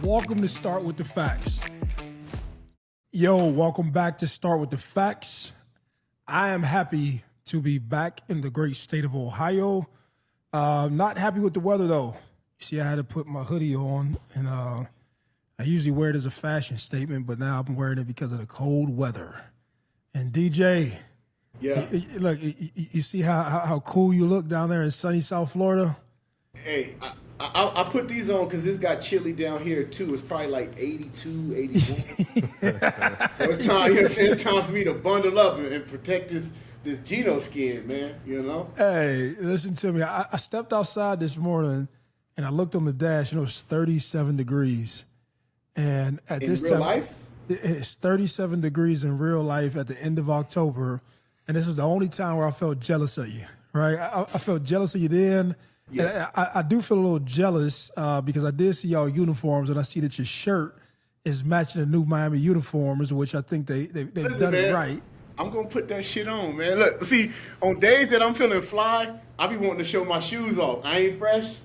Welcome to Start with the Facts. Yo, welcome back to Start with the Facts. I am happy to be back in the great state of Ohio. Not happy with the weather, though. You see, I had to put my hoodie on, and I usually wear it as a fashion statement, but now I'm wearing it because of the cold weather. And DJ, yeah, look, you see how cool you look down there in sunny South Florida? Hey, I put these on because it's got chilly down here too. It's probably like 82, 81. So it's time for me to bundle up and protect this Geno skin, man. You know. Hey, listen to me. I stepped outside this morning and I looked on the dash, and it was 37 degrees. And at in this real time, life, it's 37 degrees in real life at the end of October. And this is the only time where I felt jealous of you, right? I felt jealous of you then. Yeah. And I do feel a little jealous because I did see y'all uniforms, and I see that your shirt is matching the new Miami uniforms, which I think they've done it right. I'm going to put that shit on, man. Look, see, on days that I'm feeling fly, I be wanting to show my shoes off. I ain't fresh.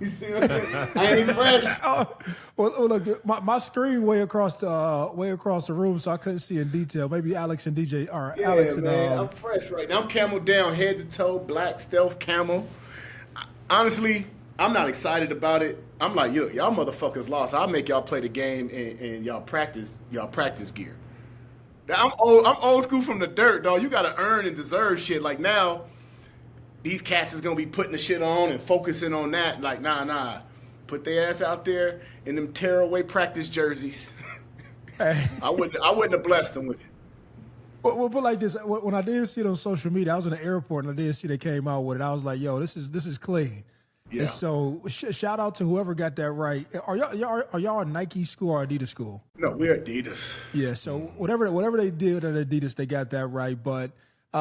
You see what I'm saying? I ain't fresh. Well, look, my screen way across the room, so I couldn't see in detail. Maybe Alex and DJ are Yeah, Alex man, and I'm fresh right now. I'm camel down, head to toe, black stealth camel. Honestly, I'm not excited about it. I'm like, yo, y'all motherfuckers lost. I'll make y'all play the game and y'all practice gear. I'm old school from the dirt, dog. You gotta earn and deserve shit. Like now, these cats is gonna be putting the shit on and focusing on that. Like, nah. Put their ass out there in them tearaway practice jerseys. Hey. I wouldn't have blessed them with it. Well, put like this. When I did see it on social media, I was in the airport and I did see they came out with it. I was like, yo, this is clean. Yeah. And so shout out to whoever got that right. Are y'all a Nike school or Adidas school? No, we're Adidas. Yeah. So whatever they did at Adidas, they got that right. But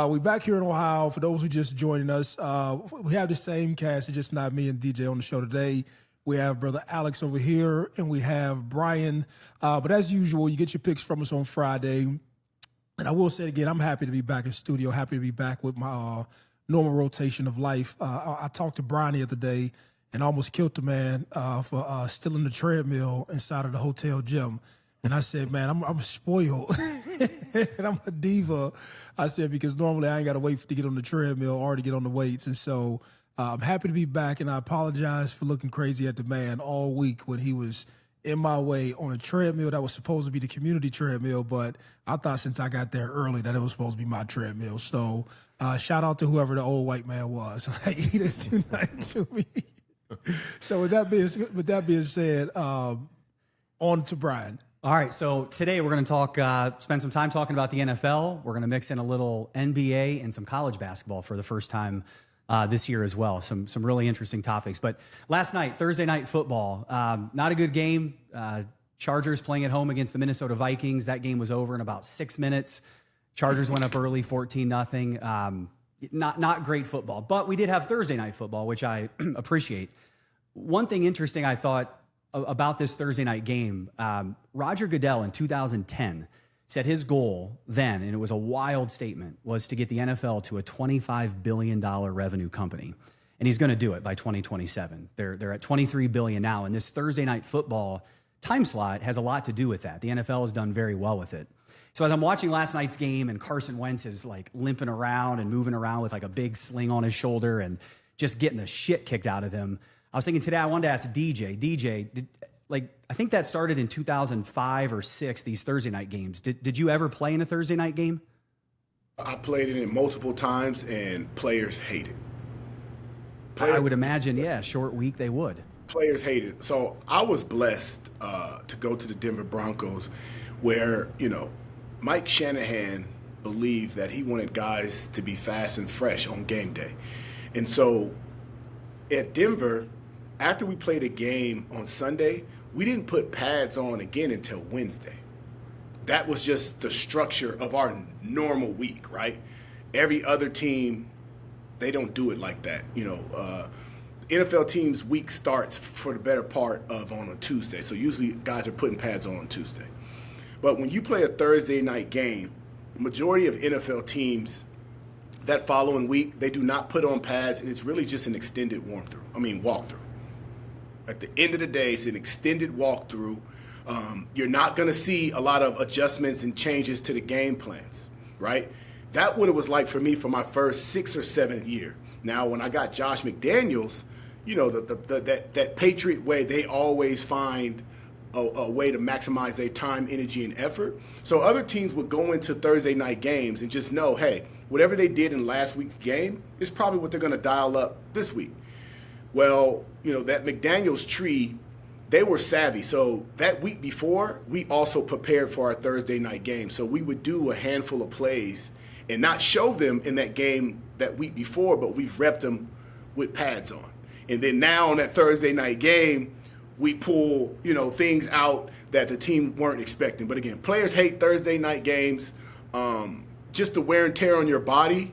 we back here in Ohio. For those who just joining us, we have the same cast. It's just not me and DJ on the show today. We have brother Alex over here, and we have Brian. But as usual, you get your picks from us on Friday. And I will say it again, I'm happy to be back in studio, happy to be back with my normal rotation of life. I talked to Brian the other day and almost killed the man for stealing the treadmill inside of the hotel gym. And I said, man, I'm spoiled and I'm a diva. I said, because normally I ain't got to wait to get on the treadmill or to get on the weights. And so I'm happy to be back, and I apologize for looking crazy at the man all week when he was in my way on a treadmill that was supposed to be the community treadmill, but I thought since I got there early that it was supposed to be my treadmill. So shout out to whoever the old white man was. Like, he didn't do nothing to me. So with that being said, on to Brian. All right, so today we're going to spend some time talking about the NFL. We're going to mix in a little NBA and some college basketball for the first time this year as well. Some really interesting topics. But last night, Thursday night football, not a good game. Chargers playing at home against the Minnesota Vikings. That game was over in about 6 minutes. Chargers went up early, 14-0. Not great football. But we did have Thursday night football, which I appreciate. One thing interesting I thought about this Thursday night game, Roger Goodell in 2010 said his goal then, and it was a wild statement, was to get the NFL to a $25 billion revenue company. And he's going to do it by 2027. They're at $23 billion now, and this Thursday night football time slot has a lot to do with that. The NFL has done very well with it. So as I'm watching last night's game and Carson Wentz is like limping around and moving around with like a big sling on his shoulder and just getting the shit kicked out of him, I was thinking today I wanted to ask DJ, I think that started in 2005 or 6, these Thursday night games. Did you ever play in a Thursday night game? I played in it multiple times, and players hate it. I would imagine, yeah, short week they would. Players hate it. So I was blessed to go to the Denver Broncos where, Mike Shanahan believed that he wanted guys to be fast and fresh on game day. And so at Denver, after we played a game on Sunday, we didn't put pads on again until Wednesday. That was just the structure of our normal week, right? Every other team, they don't do it like that. NFL teams' week starts for the better part of on a Tuesday. So usually guys are putting pads on Tuesday. But when you play a Thursday night game, the majority of NFL teams that following week, they do not put on pads, and it's really just an extended walkthrough. At the end of the day, it's an extended walkthrough. You're not going to see a lot of adjustments and changes to the game plans, right? That what it was like for me for my first 6th or 7th year. Now, when I got Josh McDaniels, you know, that Patriot way, they always find a way to maximize their time, energy, and effort. So other teams would go into Thursday night games and just know, hey, whatever they did in last week's game is probably what they're going to dial up this week. Well, you know, that McDaniels tree, they were savvy. So that week before, we also prepared for our Thursday night game. So we would do a handful of plays and not show them in that game that week before, but we've repped them with pads on. And then now on that Thursday night game, we pull, you know, things out that the team weren't expecting. But again, players hate Thursday night games. Just the wear and tear on your body.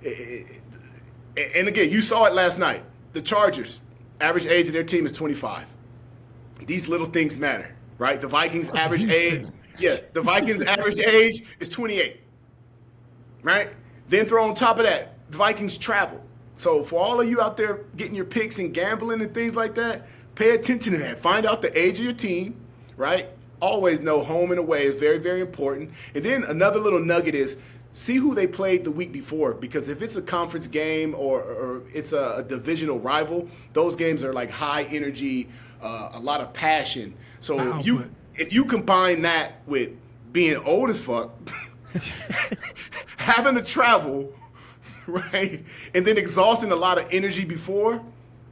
And again, you saw it last night. The Chargers, average age of their team is 25. These little things matter, right? The Vikings average age, the Vikings average age is 28, right? Then throw on top of that, the Vikings travel. So for all of you out there getting your picks and gambling and things like that, pay attention to that. Find out the age of your team, right? Always know home and away is very, very important. And then another little nugget is see who they played the week before, because if it's a conference game or it's a divisional rival, those games are like high energy, a lot of passion. So if you combine that with being old as fuck, having to travel, right, and then exhausting a lot of energy before,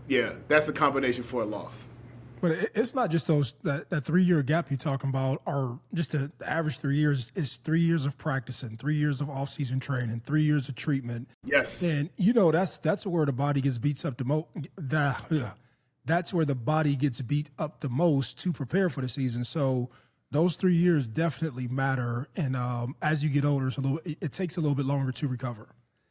yeah, that's the combination for a loss. But it's not just that 3-year gap you're talking about, or just the average 3 years is 3 years of practicing, 3 years of off-season training, 3 years of treatment. Yes. And, you know, that's where the body gets beats up the most. That's where the body gets beat up the most to prepare for the season. So those 3 years definitely matter. And as you get older, it takes a little bit longer to recover.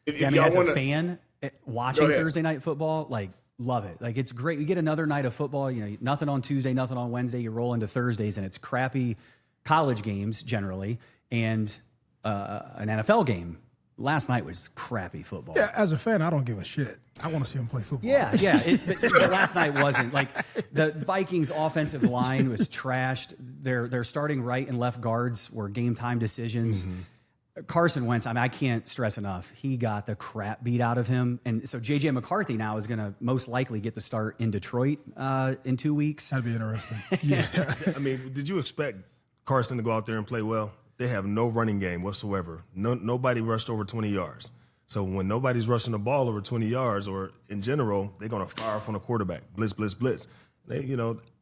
Yeah, I mean, as a fan, watching Thursday night football, like, love it. Like, it's great. You get another night of football, you know, nothing on Tuesday, nothing on Wednesday. You roll into Thursdays, and it's crappy college games generally, and an NFL game. Last night was crappy football. Yeah, as a fan, I don't give a shit. I want to see them play football. Yeah. But last night wasn't. Like, the Vikings' offensive line was trashed. Their starting right and left guards were game time decisions. Mm-hmm. Carson Wentz, I mean, I can't stress enough. He got the crap beat out of him. And so J.J. McCarthy now is going to most likely get the start in Detroit in 2 weeks. That'd be interesting. Yeah. I mean, did you expect Carson to go out there and play well? They have no running game whatsoever. Nobody rushed over 20 yards. So when nobody's rushing the ball over 20 yards, or in general, they're going to fire off on a quarterback. Blitz, blitz, blitz.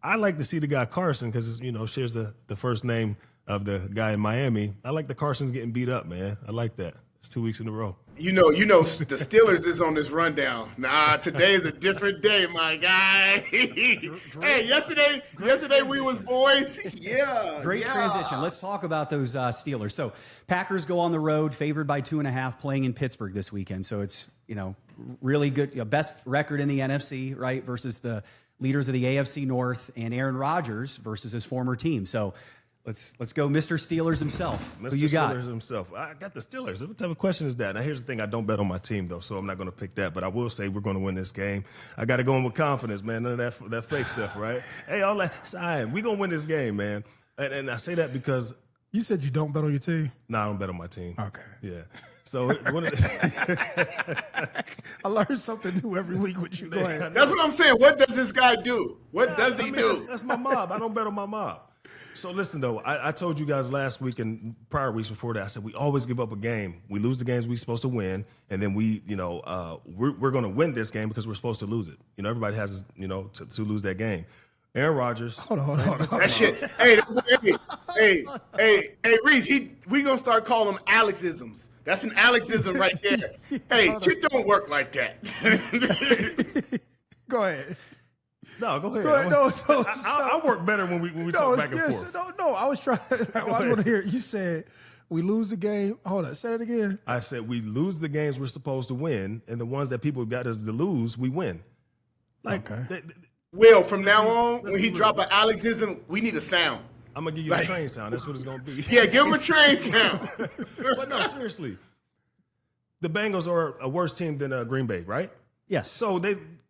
I like to see the guy Carson because, shares the first name of the guy in Miami. I like the Carson's getting beat up, man. I like that. It's 2 weeks in a row. You know, the Steelers is on this rundown. Nah, today is a different day, my guy. Hey, yesterday we was boys. Yeah. Great transition. Let's talk about those Steelers. So Packers go on the road, favored by 2.5, playing in Pittsburgh this weekend. So it's, really good, best record in the NFC, right, versus the leaders of the AFC North, and Aaron Rodgers versus his former team. So Let's go, Mr. Steelers himself. Mr. Who you got? Steelers himself. I got the Steelers. What type of question is that? Now, here's the thing. I don't bet on my team, though, so I'm not going to pick that. But I will say we're going to win this game. I got to go in with confidence, man. None of that fake stuff, right? Hey, all that sign. We're going to win this game, man. And I say that because – you said you don't bet on your team? No, I don't bet on my team. Okay. Yeah. So I learn something new every week with you. Go ahead. That's what I'm saying. What does this guy do? What does he do? That's my mob. I don't bet on my mob. So listen, though, I told you guys last week and prior weeks before that, I said we always give up a game. We lose the games we're supposed to win, and then we're going to win this game because we're supposed to lose it. Everybody has, to lose that game. Aaron Rodgers. Hold on. That shit. Hey, Reese, we going to start calling them Alexisms. That's an Alexism right there. Hey, shit don't work like that. Go ahead. No, go ahead. No, I work better when we talk back and forth. No, I was trying. I want to hear it. You said we lose the game. Hold on, say that again. I said we lose the games we're supposed to win, and the ones that people got us to lose, we win. Okay. Will, from now on, when he drop an Alexism, we need a sound. I'm going to give you the train sound. That's what it's going to be. Yeah, give him a train sound. But no, seriously. The Bengals are a worse team than Green Bay, right? Yes. So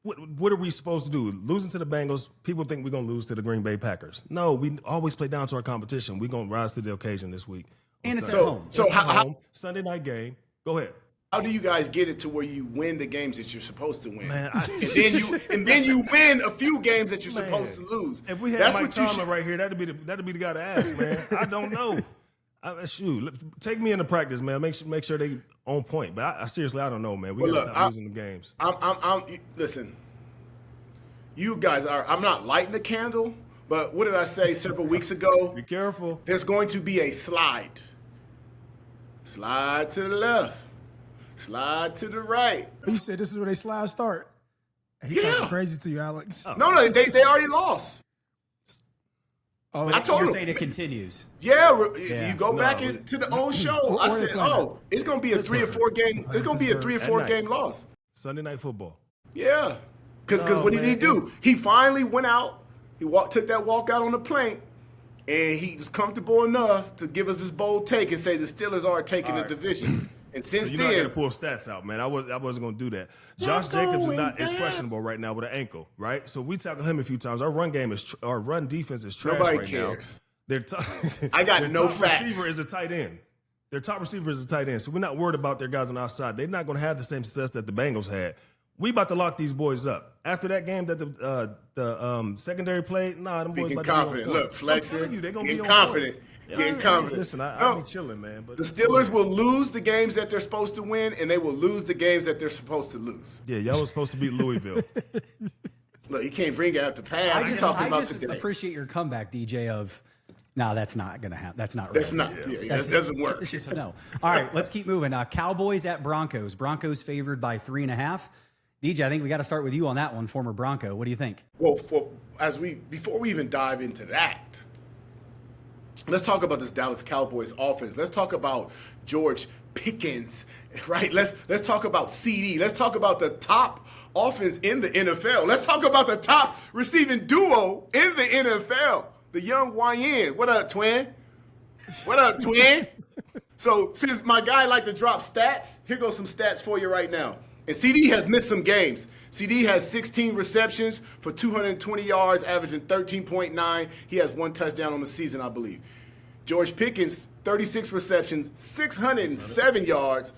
what are we supposed to do? Losing to the Bengals, people think we're going to lose to the Green Bay Packers. No, we always play down to our competition. We're going to rise to the occasion this week. And it's at Sunday. home. So It's at how home, Sunday night game. Go ahead. How do you guys get it to where you win the games that you're supposed to win? Man, and then you win a few games that you're supposed to lose. If we had That's Mike what you Tomlin right here, that'd be the guy to ask, man. I don't know. Take me into practice, man. Make sure they on point. But I seriously, I don't know, man. We gotta stop losing the games. Listen. You guys are. I'm not lighting the candle, but what did I say several weeks ago? Be careful. There's going to be a slide. Slide to the left. Slide to the right. He said this is where they slide start. He talking crazy to you, Alex. No, they already lost. Oh, I told You're him. saying it continues. Yeah, if you go back into the old show, I Where they said, playing it's going to be a 3 or 4 game. It's going to be a 3 or 4 game loss. Sunday night football. Yeah, because what did he do? He finally went out. He took that walk out on the plank, and he was comfortable enough to give us this bold take and say the Steelers are taking the division. And since So you know I got to then, pull stats out, man. I wasn't going to do that. Josh Jacobs is questionable right now with an ankle, right? So we tackled him a few times. Our run defense is trash Nobody right cares. now. I got their no top facts. receiver is a tight end. Their top receiver is a tight end. So we're not worried about their guys on our side. They're not going to have the same success that the Bengals had. We about to lock these boys up. After that game that the secondary played, them boys Getting about confident. to be on point. Look, flexing. I'm telling you, they're gonna Getting be on confident. point. Getting confident. Listen, I No. be chilling, man. But The Steelers will lose the games that they're supposed to win, and they will lose the games that they're supposed to lose. Yeah, y'all was supposed to beat Louisville. Look, you can't bring it out the past. I I'm just, talking I about just today. appreciate your comeback, DJ, of, no, that's not going to happen. That's not right. That's not. Yeah, that doesn't work. It's just a no. All right, let's keep moving. Cowboys at Broncos. Broncos favored by 3.5. DJ, I think we got to start with you on that one, former Bronco. What do you think? Well, before we even dive into that, let's talk about this Dallas Cowboys offense. Let's talk about George Pickens, right? Let's talk about CD. Let's talk about the top offense in the NFL. Let's talk about the top receiving duo in the NFL. The young YN. What up, twin? What up, twin? So since my guy like to drop stats, here goes some stats for you right now. And CD has missed some games. CD has 16 receptions for 220 yards, averaging 13.9. He has 1 touchdown on the season, I believe. George Pickens, 36 receptions, 607 yards,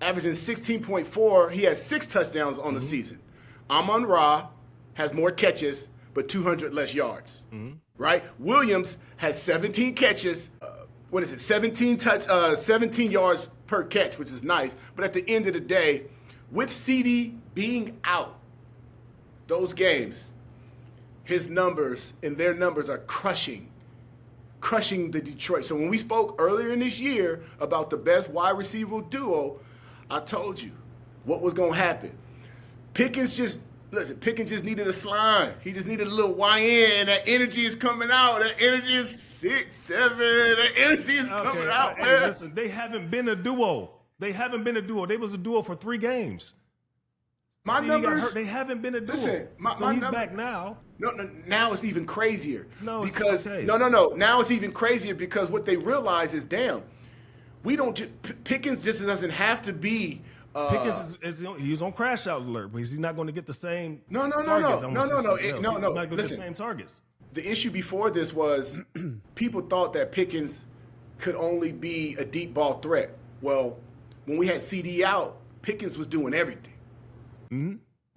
averaging 16.4. He has 6 touchdowns on the season. Amon-Ra has more catches, but 200 less yards. Right? Williams has 17 catches. 17 yards per catch, which is nice. But at the end of the day, with CD being out those games, his numbers and their numbers are crushing the Detroit. So when we spoke earlier in this year about the best wide receiver duo, I told you what was going to happen. Pickens just needed a slime. He just needed a little YN. That energy is coming out. That energy is 6, 7. That energy is coming out, man. Hey, listen, they haven't been a duo. They was a duo for 3 games. My CD got numbers. hurt. They haven't been a duo. Listen, so he's back now. No, now it's even crazier. No, it's because okay. no. Now it's even crazier because what they realize is, damn, we don't. Pickens just doesn't have to be. Pickens he's on crash out alert, but he's not going to get the same. No. targets. No. He's not going to get the Listen. same targets. The issue before this was people thought that Pickens could only be a deep ball threat. Well, when we had CD out, Pickens was doing everything.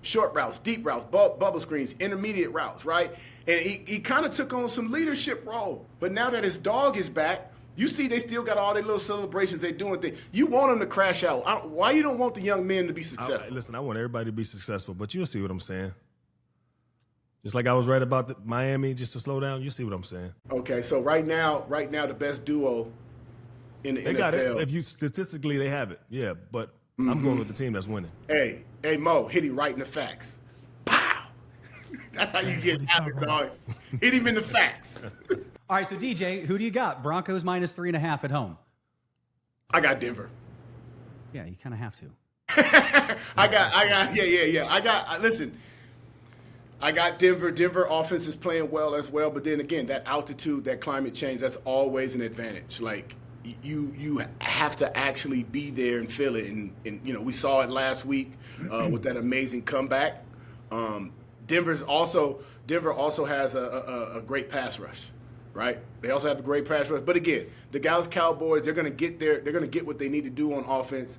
Short routes, deep routes, bubble screens, intermediate routes, right? And he kind of took on some leadership role. But now that his dog is back, you see they still got all their little celebrations they doing things. You want them to crash out. Why you don't want the young men to be successful? Listen, I want everybody to be successful, but you'll see what I'm saying. Just like I was right about Miami, just to slow down, you see what I'm saying. Okay, so right now, the best duo in the NFL. They got it. If you statistically, they have it. Yeah, but I'm going with the team that's winning. Hey, Mo, hit him right in the facts. Pow! That's how you get happy, dog. Hit him in the facts. All right, so DJ, who do you got? Broncos minus 3.5 at home. I got Denver. Yeah, you kind of have to. Listen, I got Denver. Denver offense is playing well as well, but then again, that altitude, that climate change, that's always an advantage. Like, you have to actually be there and feel it. And we saw it last week with that amazing comeback. Denver also has a great pass rush, right? They also have a great pass rush. But again, the Dallas Cowboys, they're going to get there. They're going to get what they need to do on offense.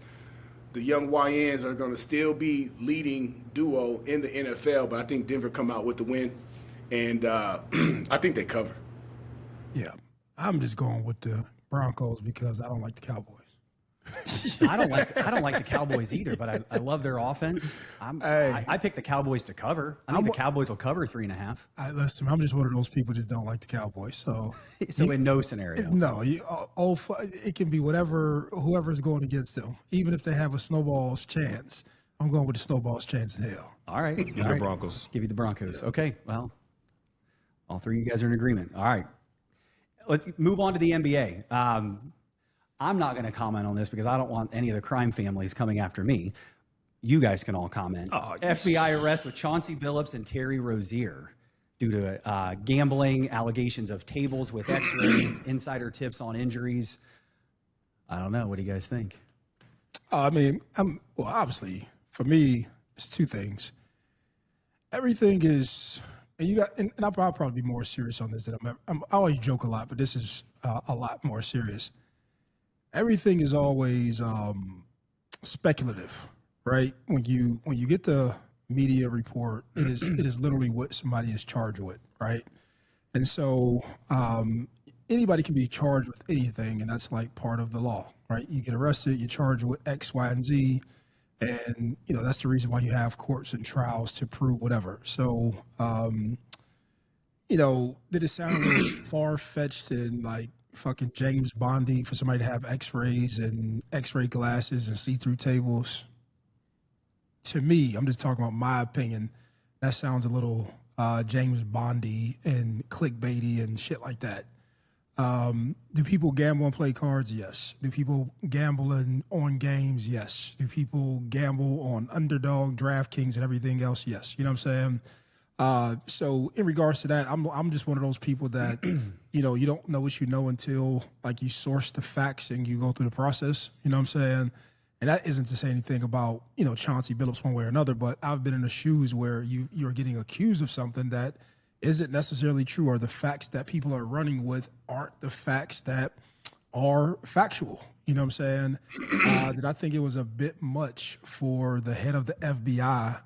The young YNs are going to still be leading duo in the NFL, but I think Denver come out with the win, and I think they cover. Yeah, I'm just going with the Broncos because I don't like the Cowboys. I don't like the Cowboys either, but I love their offense. I picked the Cowboys to cover. I think the Cowboys will cover 3.5. Listen, I'm just one of those people just don't like the Cowboys. So in no scenario. No, it can be whoever's going against them. Even if they have a snowball's chance, I'm going with the snowball's chance in hell. All right. Give the Broncos. Give you the Broncos. Okay, well, all three of you guys are in agreement. All right. Let's move on to the NBA. I'm not going to comment on this because I don't want any of the crime families coming after me. You guys can all comment. FBI arrest with Chauncey Billups and Terry Rozier due to gambling, allegations of tables with x-rays, insider tips on injuries. I don't know. What do you guys think? Obviously, for me, it's two things. Everything is, and I'll probably be more serious on this than I always joke a lot, but this is a lot more serious. Everything is always speculative, right? When you get the media report, it is literally what somebody is charged with, right? And so anybody can be charged with anything, and that's like part of the law, right? You get arrested, you're charged with X, Y, and Z, and that's the reason why you have courts and trials to prove whatever. So did it sound really far-fetched and like fucking James Bondy for somebody to have x-rays and x-ray glasses and see-through tables? To me, I'm just talking about my opinion, that sounds a little James Bondy and clickbaity and shit like that. Do people gamble and play cards? Yes. Do people gamble on games? Yes. Do people gamble on Underdog, DraftKings, and everything else? Yes. You know what I'm saying? So in regards to that, I'm just one of those people that, you don't know what you know until like you source the facts and you go through the process. You know what I'm saying? And that isn't to say anything about, Chauncey Billups one way or another, but I've been in the shoes where you're getting accused of something that isn't necessarily true, or the facts that people are running with aren't the facts that are factual. You know what I'm saying? That I think it was a bit much for the head of the FBI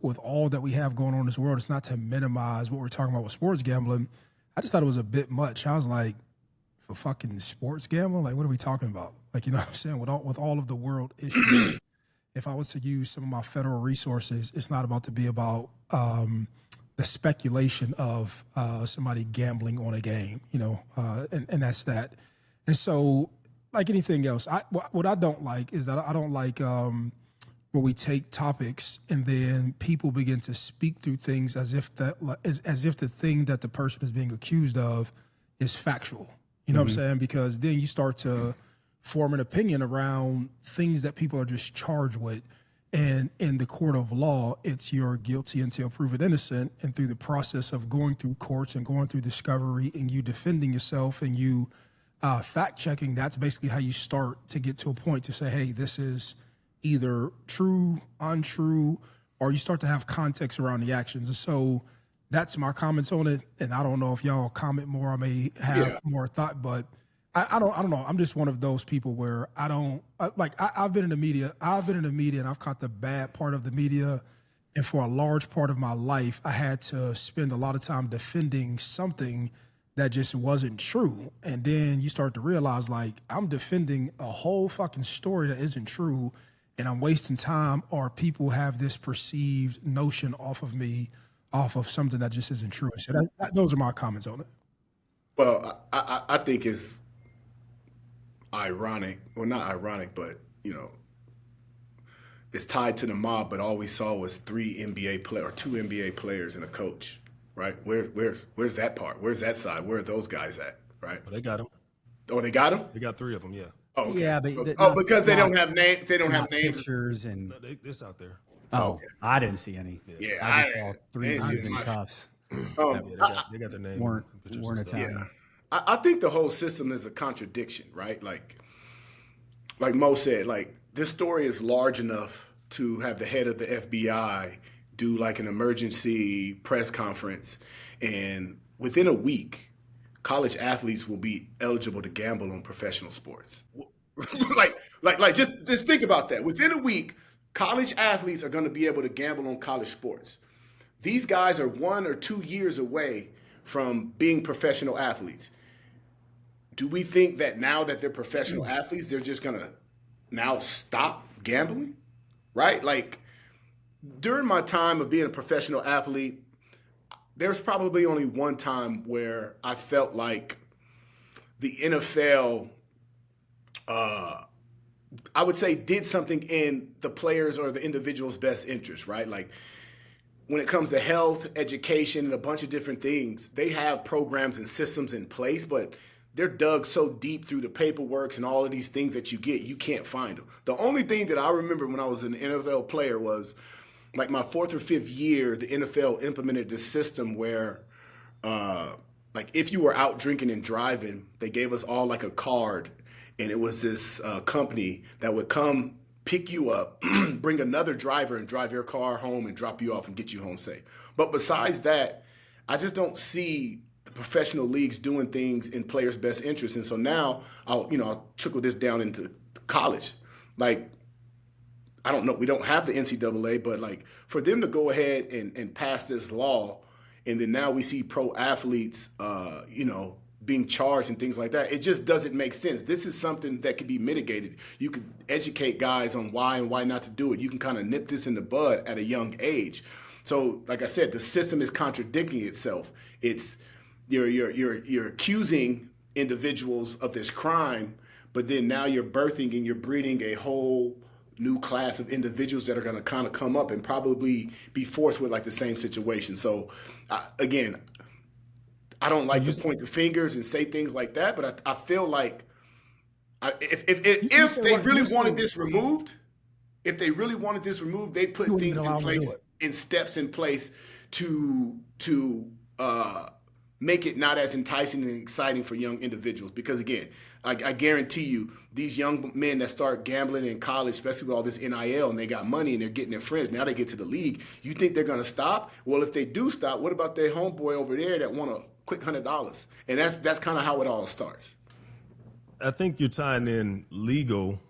with all that we have going on in this world. It's not to minimize what we're talking about with sports gambling. I just thought it was a bit much. I was like, for fucking sports gambling? Like, what are we talking about? Like, you know what I'm saying? With all of the world issues, if I was to use some of my federal resources, it's not about to be about the speculation of somebody gambling on a game, and that's that. And so, like anything else, what I don't like is that I don't like where we take topics and then people begin to speak through things as if the thing that the person is being accused of is factual. You know what I'm saying? Because then you start to form an opinion around things that people are just charged with. And in the court of law, it's you're guilty until proven innocent. And through the process of going through courts and going through discovery and you defending yourself and you fact checking, that's basically how you start to get to a point to say, hey, this is either true, untrue, or you start to have context around the actions. And so that's my comments on it. And I don't know if y'all comment more. I may have more thought, but I don't know. I'm just one of those people where I've been in the media. And I've caught the bad part of the media. And for a large part of my life, I had to spend a lot of time defending something that just wasn't true. And then you start to realize, like, I'm defending a whole fucking story that isn't true. And I'm wasting time, or people have this perceived notion off of me, off of something that just isn't true. So those are my comments on it. Well, I think it's ironic. Well, not ironic, but, it's tied to the mob, but all we saw was two NBA players and a coach, right? Where's that part? Where's that side? Where are those guys at, right? Well, they got him. Oh, they got him? They got 3 of them, yeah. Oh, okay. Yeah, but because they don't have names. They don't have names. Pictures and It's out there. okay. I didn't see any. Yeah, I just saw 3 guys in cuffs. They got their name. weren't Italian. I think the whole system is a contradiction, right? Like Mo said, like this story is large enough to have the head of the FBI do like an emergency press conference, and within a week, college athletes will be eligible to gamble on professional sports. like just think about that. Within a week, college athletes are going to be able to gamble on college sports. These guys are 1 or 2 years away from being professional athletes. Do we think that now that they're professional athletes, they're just going to now stop gambling? Right? Like during my time of being a professional athlete, there's probably only one time where I felt like the NFL, I would say, did something in the players or the individual's best interest, right? Like when it comes to health, education, and a bunch of different things, they have programs and systems in place, but they're dug so deep through the paperwork and all of these things that you get, you can't find them. The only thing that I remember when I was an NFL player was like my 4th or 5th year, the NFL implemented this system where like if you were out drinking and driving, they gave us all like a card, and it was this company that would come pick you up, bring another driver and drive your car home and drop you off and get you home safe. But besides that, I just don't see the professional leagues doing things in players' best interest. And so now I'll trickle this down into college. Like, I don't know, we don't have the NCAA, but like for them to go ahead and pass this law, and then now we see pro athletes, being charged and things like that, it just doesn't make sense. This is something that could be mitigated. You could educate guys on why and why not to do it. You can kind of nip this in the bud at a young age. So, like I said, the system is contradicting itself. It's you're accusing individuals of this crime, but then now you're birthing and you're breeding a whole new class of individuals that are going to kind of come up and probably be forced with like the same situation. So, again, I don't like to point the fingers and say things like that, but I feel like if they really wanted this removed, they put things in place and steps in place to make it not as enticing and exciting for young individuals. Because again, I guarantee you, these young men that start gambling in college, especially with all this NIL, and they got money and they're getting their friends, now they get to the league, you think they're going to stop? Well, if they do stop, what about their homeboy over there that won a quick $100? And that's kind of how it all starts. I think you're tying in legal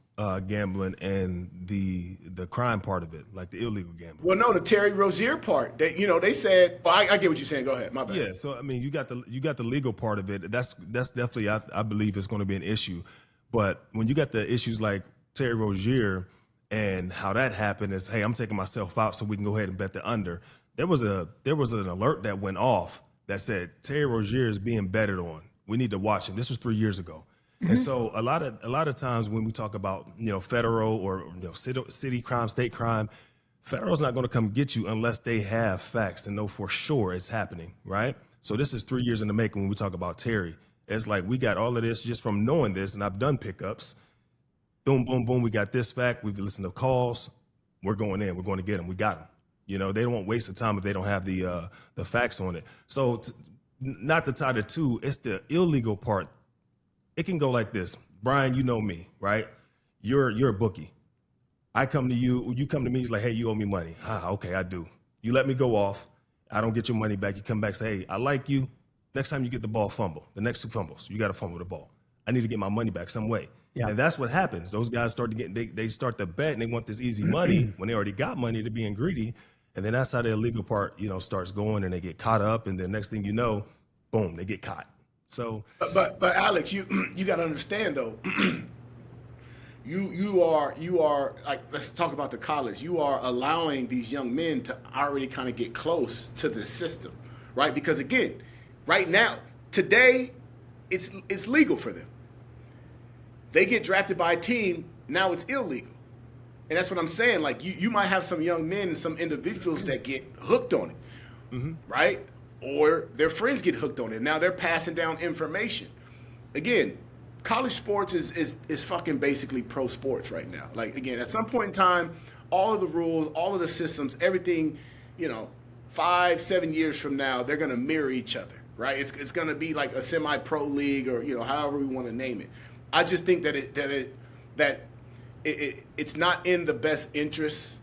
gambling and the crime part of it, like the illegal gambling. Well, no, the Terry Rozier part. They said. Well, I get what you're saying. Go ahead. My bad. Yeah. So I mean, you got the legal part of it. That's definitely I believe it's going to be an issue. But when you got the issues like Terry Rozier and how that happened is, hey, I'm taking myself out so we can go ahead and bet the under. There was an alert that went off that said Terry Rozier is being betted on. We need to watch him. This was 3 years ago. Mm-hmm. And so a lot of times when we talk about federal or city crime, state crime, federal's not going to come get you unless they have facts and know for sure it's happening, right? So this is 3 years in the making when we talk about Terry. It's like we got all of this just from knowing this, and I've done pickups. Boom, boom, boom. We got this fact. We've listened to calls. We're going in. We're going to get them. We got them. They don't waste the time if they don't have the facts on it. So not to tie the two, it's the illegal part. It can go like this. Brian, you know me, right? You're a bookie. I come to you come to me, he's like, hey, you owe me money. Okay, I do. You let me go off. I don't get your money back. You come back, say, hey, I like you. Next time you get the ball, fumble. The next 2 fumbles, you got to fumble the ball. I need to get my money back some way. Yeah. And that's what happens. Those guys start to they start to bet and they want this easy money when they already got money to being greedy. And then that's how the illegal part, starts going, and they get caught up. And then next thing you know, boom, they get caught. So, but Alex, you got to understand though. You are like, let's talk about the college. You are allowing these young men to already kind of get close to the system, right? Because again, right now, today, it's legal for them. They get drafted by a team, now it's illegal. And that's what I'm saying. Like you might have some young men and some individuals that get hooked on it, right? Or their friends get hooked on it. Now they're passing down information. Again, college sports is fucking basically pro sports right now. Like, again, at some point in time, all of the rules, all of the systems, everything, 5-7 years from now, they're going to mirror each other, right? It's going to be like a semi-pro league, or however we want to name it. I just think that it's not in the best interest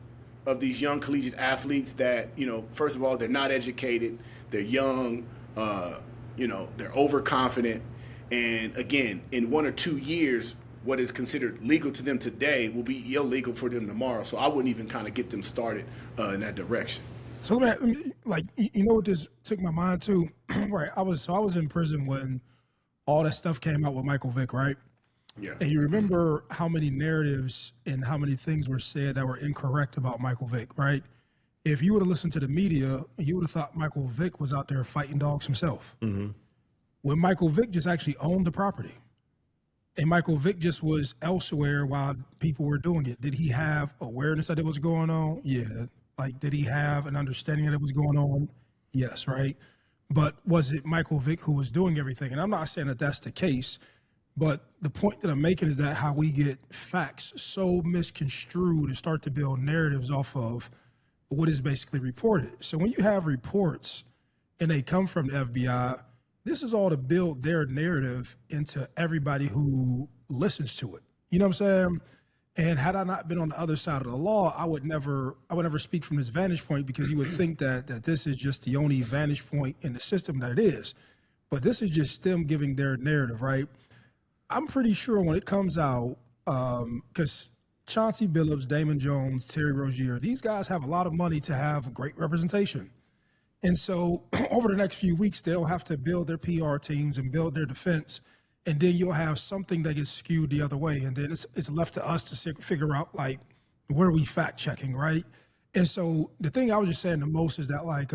of these young collegiate athletes that, first of all, they're not educated, they're young, they're overconfident, and again, in 1 or 2 years, what is considered legal to them today will be illegal for them tomorrow. So I wouldn't even kind of get them started in that direction. So let me what this took my mind to, right? I was in prison when all that stuff came out with Michael Vick, right? Yeah. And you remember how many narratives and how many things were said that were incorrect about Michael Vick, right? If you would have listened to the media, you would have thought Michael Vick was out there fighting dogs himself. Mm-hmm. When Michael Vick just actually owned the property. And Michael Vick just was elsewhere while people were doing it. Did he have awareness that it was going on? Yeah. Like, did he have an understanding that it was going on? Yes, right? But was it Michael Vick who was doing everything? And I'm not saying that that's the case, but the point that I'm making is that how we get facts so misconstrued and start to build narratives off of what is basically reported. So when you have reports and they come from the FBI, this is all to build their narrative into everybody who listens to it. You know what I'm saying? And had I not been on the other side of the law, I would never speak from this vantage point, because you would think that this is just the only vantage point in the system that it is. But this is just them giving their narrative, right? I'm pretty sure when it comes out, because Chauncey Billups, Damon Jones, Terry Rozier, these guys have a lot of money to have great representation. And so over the next few weeks, they'll have to build their PR teams and build their defense. And then you'll have something that gets skewed the other way. And then it's left to us to figure out, like, where are we fact checking, right? And so the thing I was just saying the most is that, like,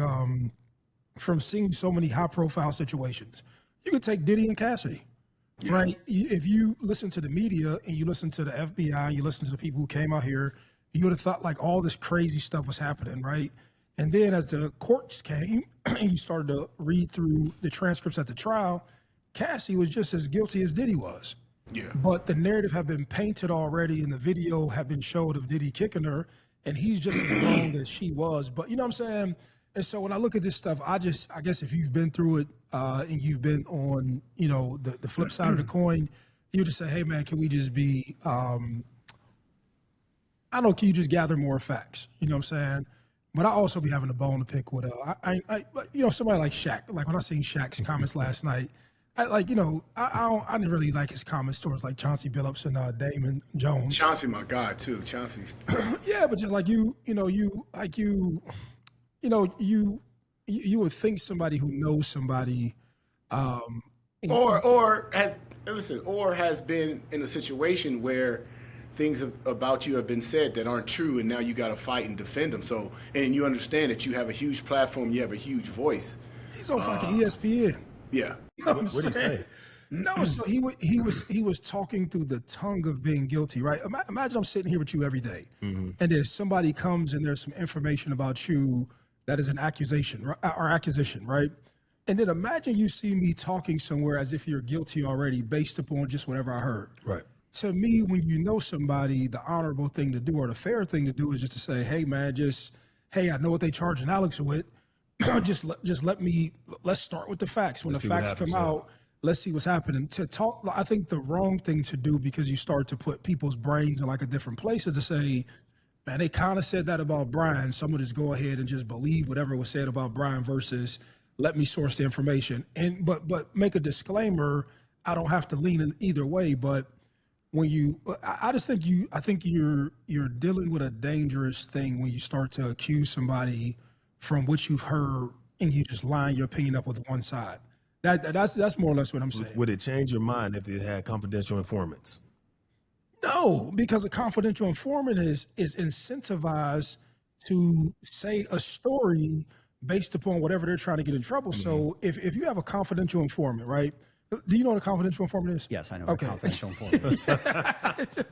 from seeing so many high profile situations, you could take Diddy and Cassidy, right? If you listen to the media and you listen to the FBI and you listen to the people who came out here, you would have thought like all this crazy stuff was happening, right? And then as the courts came and you started to read through the transcripts at the trial, Cassie was just as guilty as Diddy was. Yeah. But the narrative had been painted already and the video had been showed of Diddy kicking her, and he's just as wrong as she was. But you know what I'm saying? And so when I look at this stuff, I guess if you've been through it and you've been on, the flip side of the coin, you just say, hey man, can we just be, can you just gather more facts? You know what I'm saying? But I also be having a bone to pick with, somebody like Shaq. Like when I seen Shaq's comments last night, I didn't really like his comments towards like Chauncey Billups and Damon Jones. Chauncey, my guy too. Chauncey's. Yeah, but just like you would think somebody who knows somebody, or has been in a situation where things about you have been said that aren't true, and now you got to fight and defend them. So, and you understand that you have a huge platform, you have a huge voice. He's on fucking ESPN. Yeah. You know what did he say? No, so he was talking through the tongue of being guilty, right? Imagine I'm sitting here with you every day, and then somebody comes and there's some information about you that is an accusation or acquisition, right? And then imagine you see me talking somewhere as if you're guilty already based upon just whatever I heard. Right. To me, when you know somebody, the honorable thing to do or the fair thing to do is just to say, hey man, I know what they charging Alex with. Let's start with the facts. When the facts come out, let's see what's happening. To talk, I think the wrong thing to do, because you start to put people's brains in like a different place, is to say, man, they kind of said that about Brian, so I'm gonna just go ahead and just believe whatever was said about Brian versus let me source the information. And but make a disclaimer, I don't have to lean in either way, but when I think you're dealing with a dangerous thing when you start to accuse somebody from what you've heard and you just line your opinion up with one side. That's more or less what I'm saying. Would it change your mind if it had confidential informants? No, because a confidential informant is incentivized to say a story based upon whatever they're trying to get in trouble. Mm-hmm. So if you have a confidential informant, right? Do you know what a confidential informant is? Yes, I know what a confidential informant is.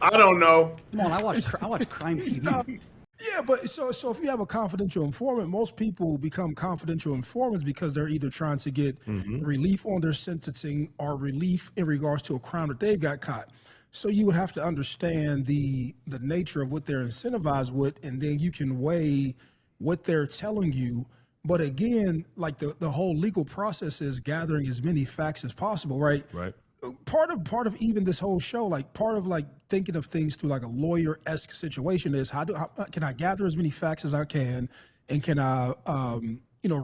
I don't know. Come on, I watch crime TV. Yeah, but so if you have a confidential informant, most people become confidential informants because they're either trying to get relief on their sentencing or relief in regards to a crime that they've got caught. So you would have to understand the nature of what they're incentivized with, and then you can weigh what they're telling you. But again, like the whole legal process is gathering as many facts as possible, right? Right. Part of even this whole show, like part of like thinking of things through like a lawyer-esque situation is how can I gather as many facts as I can, and can I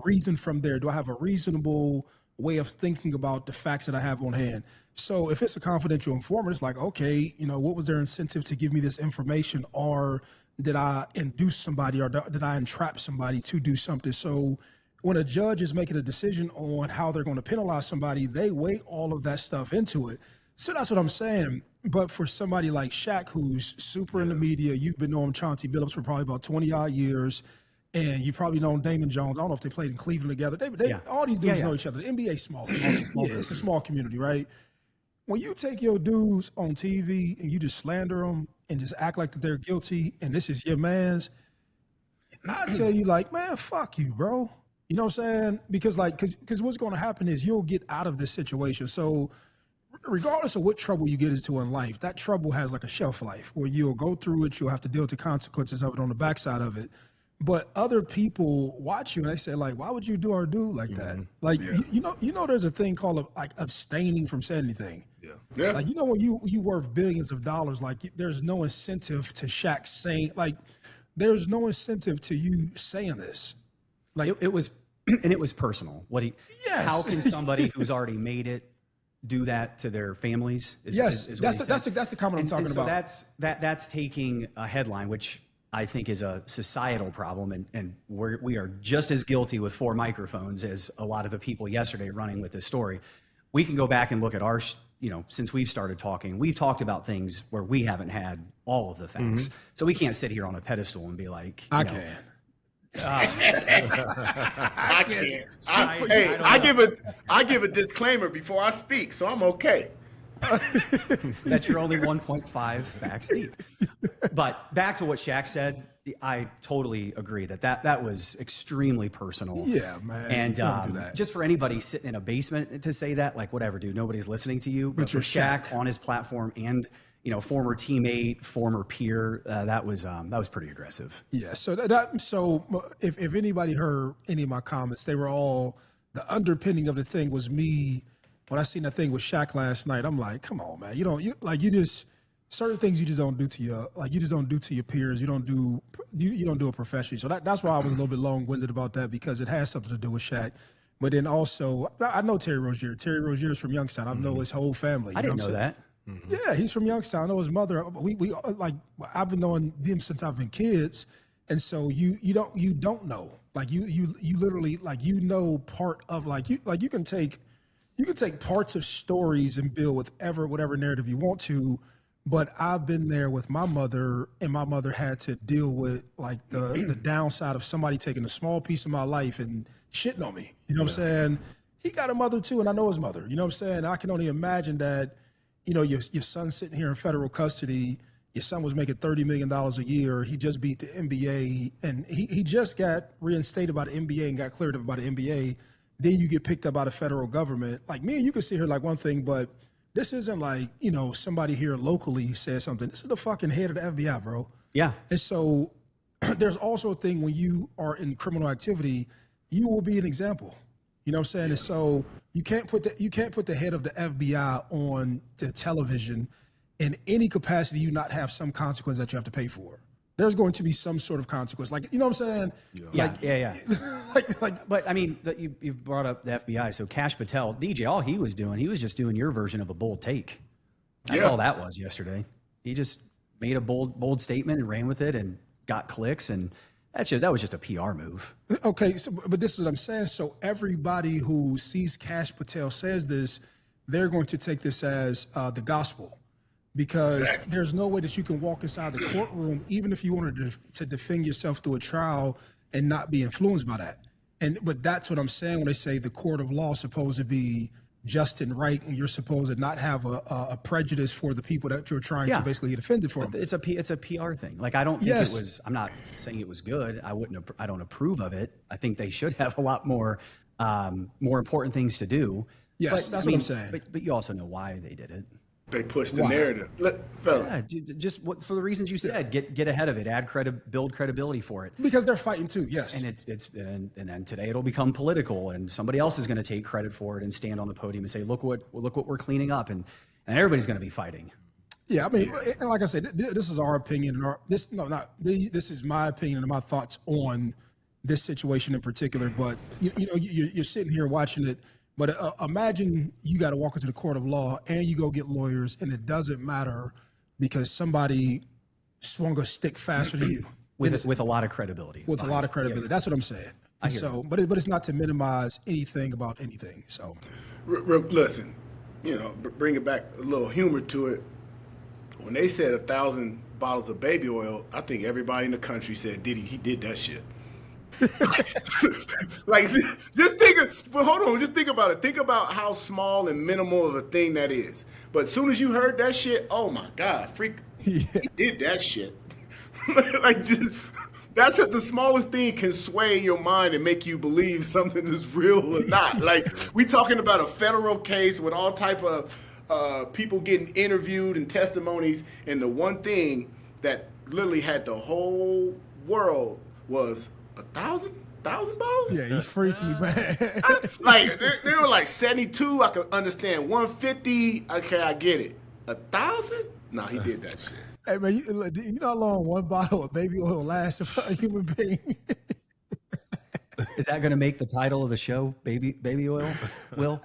reason from there? Do I have a reasonable way of thinking about the facts that I have on hand? So if it's a confidential informant, it's like, okay, what was their incentive to give me this information, or did I induce somebody, or did I entrap somebody to do something? So when a judge is making a decision on how they're going to penalize somebody, they weigh all of that stuff into it. So that's what I'm saying. But for somebody like Shaq, who's super in the media, you've been knowing Chauncey Billups for probably about 20 odd years, and you probably known Damon Jones. I don't know if they played in Cleveland together. All these dudes know each other. The NBA is small. It's a small community, right? When you take your dudes on TV and you just slander them and just act like that they're guilty and this is your man's, I tell you, like, man, fuck you, bro. You know what I'm saying? Because what's going to happen is you'll get out of this situation. So regardless of what trouble you get into in life, that trouble has like a shelf life where you'll go through it. You'll have to deal with the consequences of it on the backside of it. But other people watch you and they say, like, why would you do or do like that? Like, there's a thing called like abstaining from saying anything. Yeah. Like, when you worth billions of dollars, like there's no incentive to Shaq saying, like, there's no incentive to you saying this. Like it was personal. How can somebody who's already made it do that to their families? That's the comment I'm talking about. That's taking a headline, which I think is a societal problem, and we are just as guilty with 4 microphones as a lot of the people yesterday running with this story. We can go back and look at our, since we've started talking, we've talked about things where we haven't had all of the facts. So we can't sit here on a pedestal and be like, I can't. I give a disclaimer before I speak, so I'm okay. That you're only 1.5 facts deep. But back to what Shaq said, I totally agree that was extremely personal. Yeah, man. And just for anybody sitting in a basement to say that, like, whatever, dude, nobody's listening to you. But for Shaq on his platform and former teammate, former peer, that was pretty aggressive. Yeah. So if anybody heard any of my comments, they were all, the underpinning of the thing was me. When I seen that thing with Shaq last night, I'm like, come on, man. Certain things you just don't do to your peers. You don't do it professionally. So that's why I was a little bit long-winded about that, because it has something to do with Shaq. But then also, I know Terry Rozier. Terry Rozier's from Youngstown. I know his whole family. I didn't know that. Yeah, he's from Youngstown. I know his mother. We like, I've been knowing them since I've been kids, and so you don't know, like you literally, like, part of, like you can take parts of stories and build with whatever narrative you want to. But I've been there with my mother, and my mother had to deal with like the downside of somebody taking a small piece of my life and shitting on me. You know what I'm saying? He got a mother too, and I know his mother. You know what I'm saying? I can only imagine that, your son's sitting here in federal custody. Your son was making $30 million a year. He just beat the NBA, and he just got reinstated by the NBA and got cleared up by the NBA. Then you get picked up by the federal government. Like, me and you can sit here like one thing, but this isn't like, somebody here locally says something. This is the fucking head of the FBI, bro. Yeah. And so there's also a thing when you are in criminal activity, you will be an example. You know what I'm saying? Yeah. And so you can't put the head of the FBI on the television in any capacity you not have some consequence that you have to pay for. There's going to be some sort of consequence. Like, you know what I'm saying? Yeah. But I mean, you brought up the FBI. So Cash Patel, DJ, all he was doing, he was just doing your version of a bold take. That's all that was yesterday. He just made a bold statement and ran with it and got clicks, and that was just a PR move. Okay, but this is what I'm saying. So everybody who sees Cash Patel says this, they're going to take this as the gospel. Because there's no way that you can walk inside the courtroom, even if you wanted to defend yourself through a trial, and not be influenced by that. But that's what I'm saying when they say the court of law is supposed to be just and right, and you're supposed to not have a prejudice for the people that you're trying to basically get offended for. It's a PR thing. Like, I don't think it was. I'm not saying it was good. I don't approve of it. I think they should have a lot more important things to do. Yes, that's what I'm saying. But you also know why they did it. They push the narrative. Fella. Yeah, just for the reasons you said, get ahead of it, build credibility for it. Because they're fighting too, yes. And then today it'll become political, and somebody else is going to take credit for it and stand on the podium and say, look what we're cleaning up, and everybody's going to be fighting. Yeah, I mean, and like I said, this is our opinion, this is my opinion and my thoughts on this situation in particular. But you're sitting here watching it. But imagine you got to walk into the court of law and you go get lawyers, and it doesn't matter because somebody swung a stick faster than you with a lot of credibility. With a lot of credibility, that's what I'm saying. But it's not to minimize anything about anything. So, listen, bring it back a little humor to it. When they said 1,000 bottles of baby oil, I think everybody in the country said, he did that shit. Like, just think about it. Think about how small and minimal of a thing that is. But as soon as you heard that shit, oh my God, he did that shit. That's the smallest thing can sway your mind and make you believe something is real or not. Like, we talking about a federal case with all type of people getting interviewed and testimonies, and the one thing that literally had the whole world was 1,000 bottles? Yeah, he's freaky, man. Like, they were like 72. I can understand 150. Okay, I get it. 1,000? Nah, he did that shit. Hey, man, you know how long one bottle of baby oil lasts for a human being? Is that going to make the title of the show, Baby Oil? Will?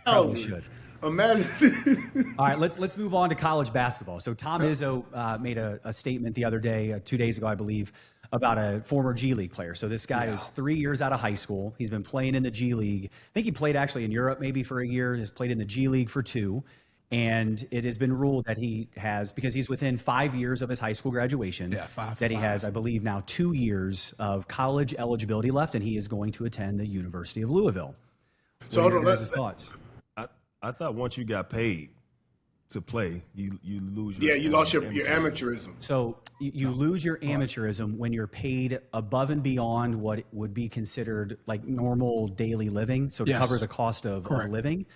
Probably should. Imagine. All right, let's move on to college basketball. So Tom Izzo made a statement the other day, 2 days ago, I believe, about a former G League player. So this guy is 3 years out of high school. He's been playing in the G League. I think he played actually in Europe maybe for a year. He's played in the G League for 2. And it has been ruled that he has, because he's within 5 years of his high school graduation, that he has, I believe, now 2 years of college eligibility left, and he is going to attend the University of Louisville. So hold on, here's his thoughts. I thought once you got paid to play, you lose your you lost your amateurism. So you lose your amateurism when you're paid above and beyond what would be considered like normal daily living, so to cover the cost of living.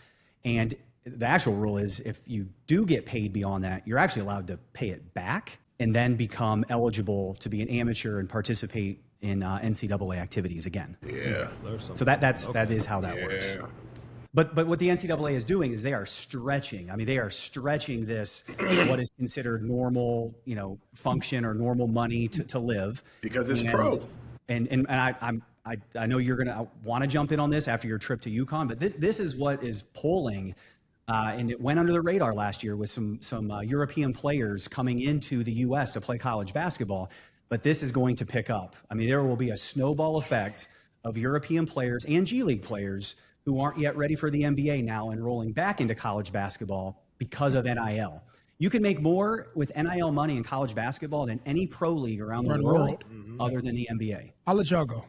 And the actual rule is if you do get paid beyond that, you're actually allowed to pay it back and then become eligible to be an amateur and participate in NCAA activities again. Yeah. So that is how that works. But what the NCAA is doing is they are stretching. I mean, they are stretching this what is considered normal, function or normal money to live because it's pro. And I know you're gonna want to jump in on this after your trip to UConn, but this is what is polling, and it went under the radar last year with some European players coming into the U.S. to play college basketball. But this is going to pick up. I mean, there will be a snowball effect of European players and G League players who aren't yet ready for the NBA now enrolling back into college basketball because of NIL. You can make more with NIL money in college basketball than any pro league around the world other than the NBA. I'll let y'all go.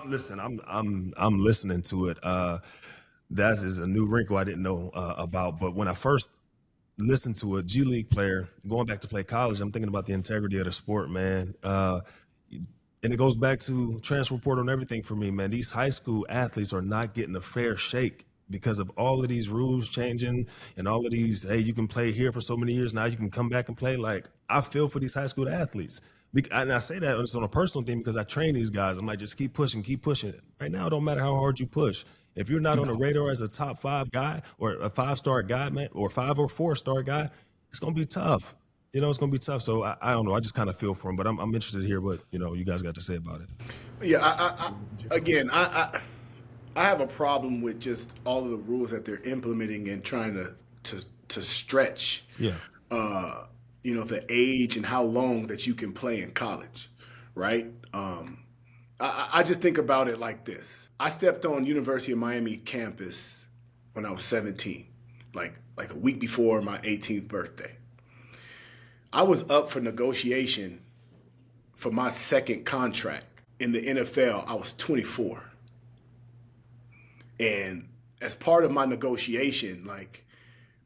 Listen, I'm listening to it. That is a new wrinkle I didn't know about. But when I first listened to a G League player going back to play college, I'm thinking about the integrity of the sport, man. And it goes back to transfer portal and everything for me, man. These high school athletes are not getting a fair shake because of all of these rules changing and all of these, hey, you can play here for so many years, now you can come back and play. Like, I feel for these high school athletes. And I say that just on a personal thing because I train these guys. I'm like, just keep pushing. Right now, it don't matter how hard you push. If you're not on the radar as a top 5 guy or a 5-star guy, man, or 5 or 4-star guy, it's going to be tough. It's going to be tough. So I don't know. I just kind of feel for him, but I'm interested to hear what, you guys got to say about it. Yeah. I have a problem with just all of the rules that they're implementing and trying to stretch, the age and how long that you can play in college. Right. I just think about it like this. I stepped on University of Miami campus when I was 17, like a week before my 18th birthday. I was up for negotiation for my second contract in the NFL. I was 24. And as part of my negotiation, like,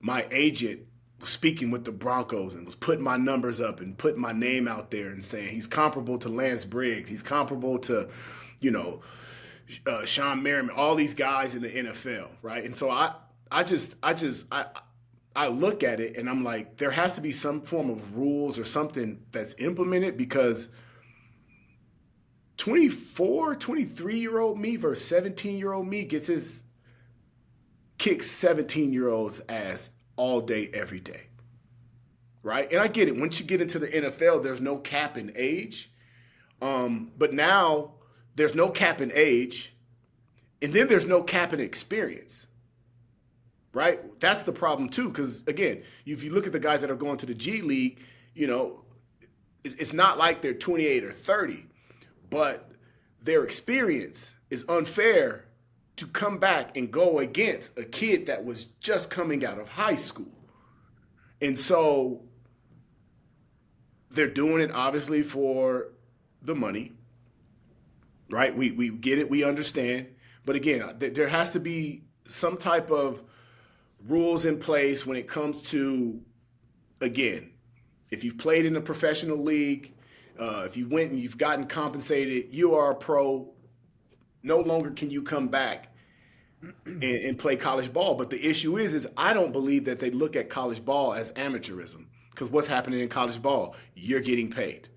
my agent was speaking with the Broncos and was putting my numbers up and putting my name out there and saying he's comparable to Lance Briggs. He's comparable to, Sean Merriman, all these guys in the NFL, right? And so I I look at it and I'm like, there has to be some form of rules or something that's implemented, because 24, 23-year-old me versus 17-year-old me kicks 17-year-olds ass all day, every day. Right? And I get it. Once you get into the NFL, there's no cap in age. But now there's no cap in age, and then there's no cap in experience. Right? That's the problem too, because again, if you look at the guys that are going to the G League, it's not like they're 28 or 30, but their experience is unfair to come back and go against a kid that was just coming out of high school. And so they're doing it obviously for the money, right? We get it, we understand. But again, there has to be some type of rules in place when it comes to, again, if you've played in a professional league, if you went and you've gotten compensated, you are a pro, no longer can you come back and play college ball. But the issue is I don't believe that they look at college ball as amateurism, because what's happening in college ball, you're getting paid.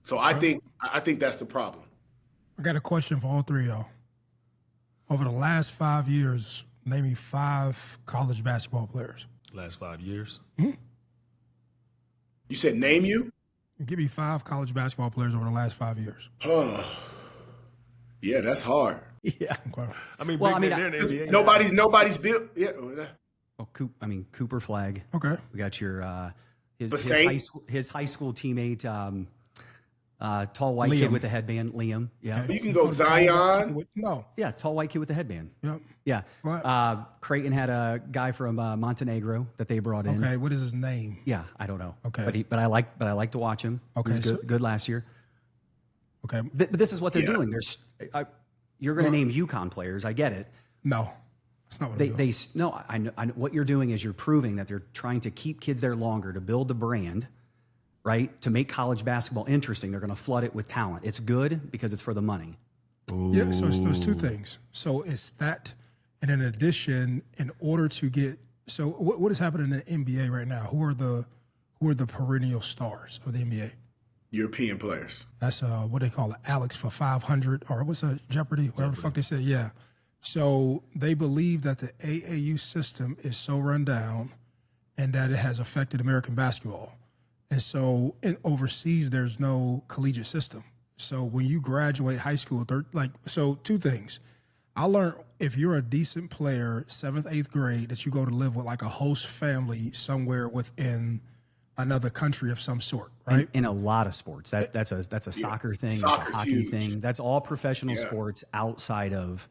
So I think that's the problem. I got a question for all three of y'all. Over the last 5 years, name me 5 college basketball players. Last 5 years? Mm-hmm. You said name you? Give me 5 college basketball players over the last 5 years. Yeah, that's hard. Yeah. Okay. I mean, Well, they're in the NBA. Nobody's built. Yeah. Cooper Flag. Okay. We got your his high school teammate, tall white kid Liam. with the headband, Liam. Yeah. You can go Zion. No. Yeah, tall white kid with the headband. Yep. Yeah. What? Creighton had a guy from Montenegro that they brought in. Okay. What is his name? Yeah, I don't know. Okay. But I like to watch him. Okay, He was good last year. Okay. But this is what they're Yeah. doing. You're going to name UConn players. I get it. No. That's not what I'm doing. I know what you're doing is you're proving that they're trying to keep kids there longer to build the brand, right? To make college basketball interesting. They're going to flood it with talent. It's good because it's for the money. Yeah, so there's 2 things. So it's that, and in addition, in order to get, so what is happening in the NBA right now? Who are the perennial stars of the NBA? European players. That's what they call it, Alex for 500, or what's a Jeopardy, whatever the fuck they said. Yeah. So they believe that the AAU system is so run down and that it has affected American basketball. And so overseas, there's no collegiate system. So when you graduate high school, 2 things. I learned if you're a decent player, 7th, 8th grade, that you go to live with like a host family somewhere within another country of some sort, right? In a lot of sports. That's a soccer thing, that's a Soccer's hockey huge. thing. That's all professional sports outside of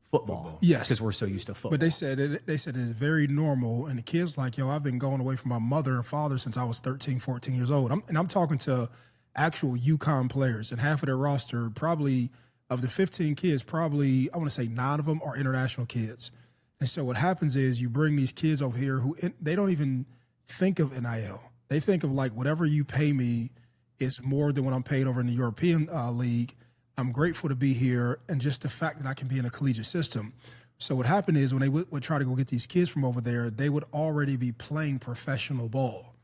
football. Yes. Because we're so used to football. But they said it's very normal. And the kids like, yo, I've been going away from my mother and father since I was 13, 14 years old. I'm talking to actual UConn players, and half of their roster, probably of the 15 kids, probably, I want to say 9 of them are international kids. And so what happens is you bring these kids over here who they don't even think of NIL. They think of like whatever you pay me is more than what I'm paid over in the European league. I'm grateful to be here, and just the fact that I can be in a collegiate system. So what happened is when they would try to go get these kids from over there, they would already be playing professional ball.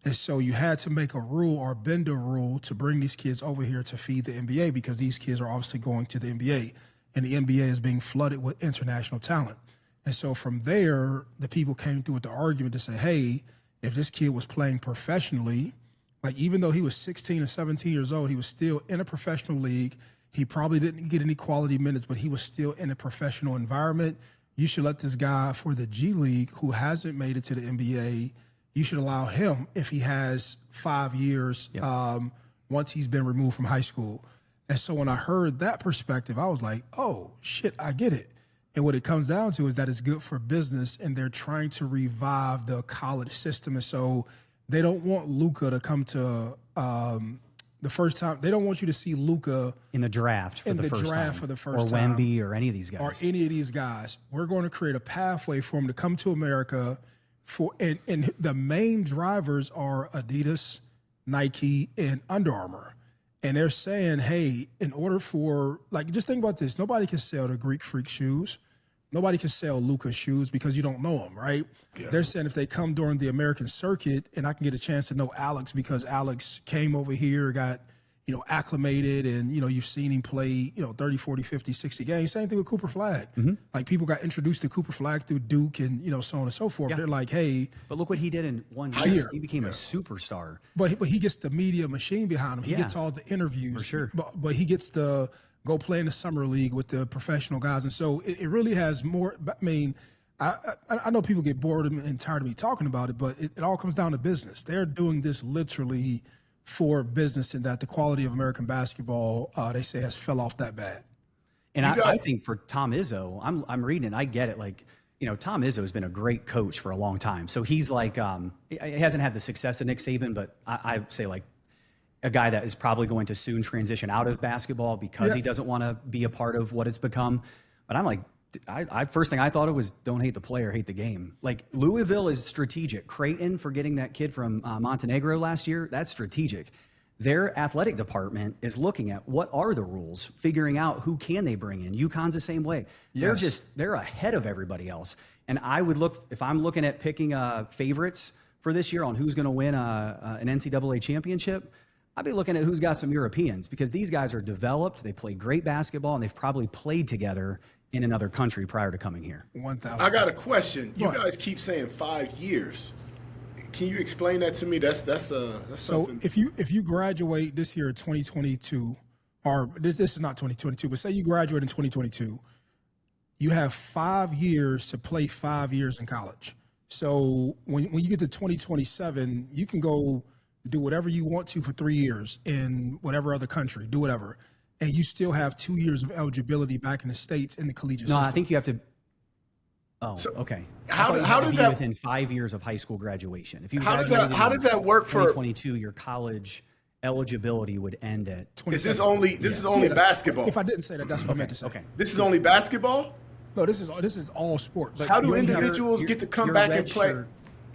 And so you had to make a rule or bend a rule to bring these kids over here to feed the NBA, because these kids are obviously going to the NBA, and the NBA is being flooded with international talent. And so from there, the people came through with the argument to say, hey, if this kid was playing professionally, like even though he was 16 or 17 years old, he was still in a professional league. He probably didn't get any quality minutes, but he was still in a professional environment. You should let this guy for the G League who hasn't made it to the NBA, you should allow him if he has 5 years once he's been removed from high school. And so when I heard that perspective, I was like, oh, shit, I get it. And what it comes down to is that it's good for business, and they're trying to revive the college system. And so they don't want Luka to come to the first time. They don't want you to see Luka in the draft for the first time. Or time. Wemby or any of these guys. Or any of these guys. We're going to create a pathway for them to come to America. And the main drivers are Adidas, Nike, and Under Armour. And they're saying, hey, in order for, like, just think about this. Nobody can sell the Greek Freak shoes. nobody can sell Luka's shoes because you don't know him, right? Yeah. They're saying if they come during the American circuit and I can get a chance to know Alex because Alex came over here, got, acclimated, and, you've seen him play, 30, 40, 50, 60 games. Same thing with Cooper Flagg. Like, people got introduced to Cooper Flagg through Duke and, so on and so forth. Yeah. They're like, hey. But look what he did in 1 year. He became a superstar. But he gets the media machine behind him. He gets all the interviews. For sure. But he gets to go play in the summer league with the professional guys. And so it really has more. I mean, I know people get bored and tired of me talking about it, but it all comes down to business. They're doing this literally for business, and that the quality of American basketball, they say, has fell off that bad. And I think for Tom Izzo, I'm reading it, I get it. Like, Tom Izzo has been a great coach for a long time. So he's like, he hasn't had the success of Nick Saban, but I say like a guy that is probably going to soon transition out of basketball because he doesn't want to be a part of what it's become. But I'm like, first thing I thought of was don't hate the player, hate the game. Like, Louisville is strategic. Creighton, for getting that kid from Montenegro last year, that's strategic. Their athletic department is looking at what are the rules, figuring out who can they bring in. UConn's the same way. Yes. They're ahead of everybody else. And I would look, if I'm looking at picking favorites for this year on who's going to win an NCAA championship, I'd be looking at who's got some Europeans, because these guys are developed, they play great basketball, and they've probably played together in another country prior to coming here. 1,000. I got a question. You guys keep saying 5 years. Can you explain that to me? That's So something. if you graduate this year, 2022, or this is not 2022, but say you graduate in 2022, you have 5 years to play 5 years in college. So when you get to 2027, you can go do whatever you want to for 3 years in whatever other country, do whatever. And you still have 2 years of eligibility back in the States in the collegiate system. I think you have to. Oh, So, okay. how I thought you does had to be that- within 5 years of high school graduation? If you How does graduated that in work for? 2022, your college eligibility would end at. Is this only basketball? If I didn't say that, that's what I meant to say. Okay. This is only basketball. No, this is all sports. How do You only have- individuals get to come you're back a and play? redshirt.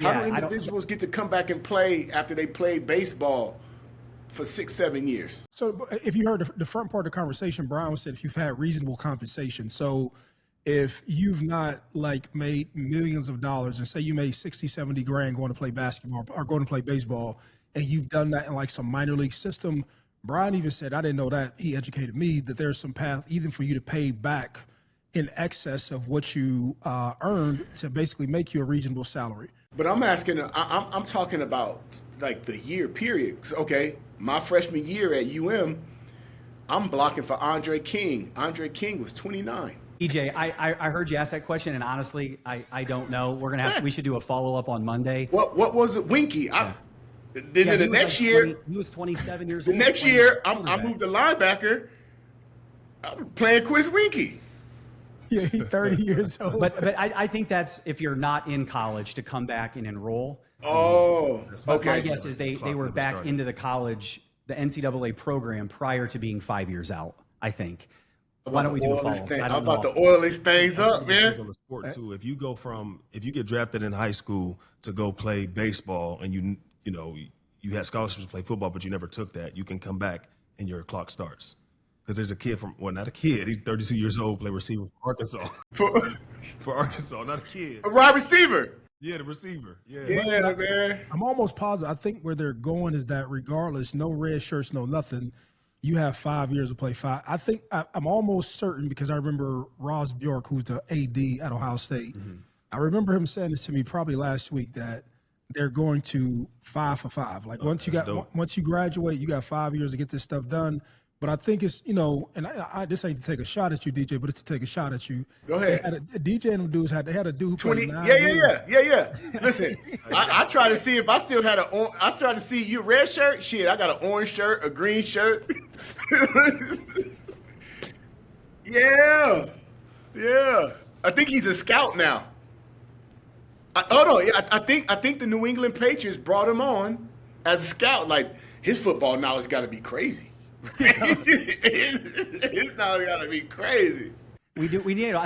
How Yeah, do I don't- individuals get to come back and play after they played baseball for 6-7 years? So if you heard the front part of the conversation, Brown said if you've had reasonable compensation. So if you've not like made millions of dollars, and say you made 60, 70 grand going to play basketball or going to play baseball, and you've done that in like some minor league system, Brian even said, I didn't know that, he educated me, that there's some path even for you to pay back in excess of what you earned to basically make you a reasonable salary. But I'm asking, I'm talking about like the year period. Okay, my freshman year at UM, I'm blocking for Andre King. Andre King was 29. EJ, I heard you ask that question, and honestly, I don't know. We should do a follow up on Monday. What was it, Winky? Yeah, The he was next like year, 20 he was 27 years the old. next playing year, I quarterback. moved to linebacker. I'm playing Quiz Winky. Yeah, he's 30 years old. But I think that's if you're not in college to come back and enroll. Oh, But my okay. guess is they Clock were never back started. into the college, the NCAA program prior to being 5 years out, I think. Why don't we do a follow up? I'm about to oil these things up, man. Depends on the sport too. If you get drafted in high school to go play baseball and you had scholarships to play football, but you never took that, you can come back and your clock starts. Because there's a kid not a kid, he's 32 years old, play receiver for Arkansas. For Arkansas, not a kid. A wide receiver. Yeah, the receiver. Yeah. Yeah, man. I'm almost positive. I think where they're going is that regardless, no red shirts, no nothing, you have 5 years to play five. I think I'm almost certain, because I remember Ross Bjork, who's the AD at Ohio State. I remember him saying this to me probably last week, that they're going to 5 for 5. Like once you graduate, you got 5 years to get this stuff done. But I think it's, and I this ain't to take a shot at you, DJ, but it's to take a shot at you. Go ahead. DJ and them dudes they had a dude who played 20. 9 Yeah. years. Listen, I try to see if I still had I tried to see you red shirt. Shit, I got an orange shirt, a green shirt. Yeah. I think he's a scout now. I think the New England Patriots brought him on as a scout. Like, his football knowledge got to be crazy. His knowledge got to be crazy. I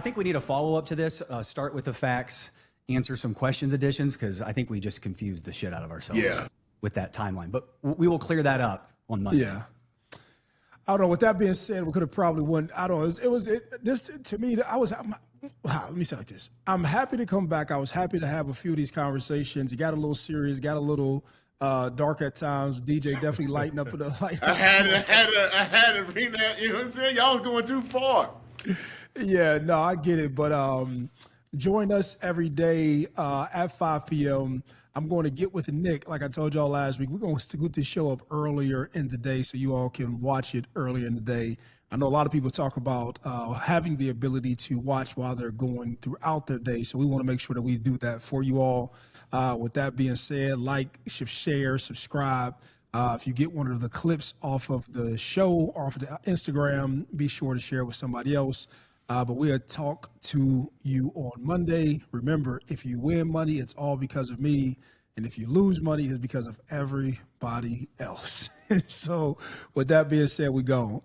think we need a follow up to this. Start with the facts, answer some questions additions, because I think we just confused the shit out of ourselves Yeah. with that timeline. But we will clear that up on Monday. Yeah. I don't know. With that being said, we could have probably won. I don't know. This to me. Let me say it like this. I'm happy to come back. I was happy to have a few of these conversations. It got a little serious, got a little dark at times. DJ definitely lighting up. I had to bring that. You know what I'm saying? Y'all was going too far. Yeah, no, I get it. But join us every day at 5 p.m. I'm going to get with Nick. Like I told y'all last week, we're going to stick with this show up earlier in the day so you all can watch it earlier in the day. I know a lot of people talk about having the ability to watch while they're going throughout their day. So we want to make sure that we do that for you all. With that being said, like, share, subscribe. If you get one of the clips off of the show or off of the Instagram, be sure to share it with somebody else. But we'll talk to you on Monday. Remember, if you win money, it's all because of me. And if you lose money, it's because of everybody else. So with that being said, we go.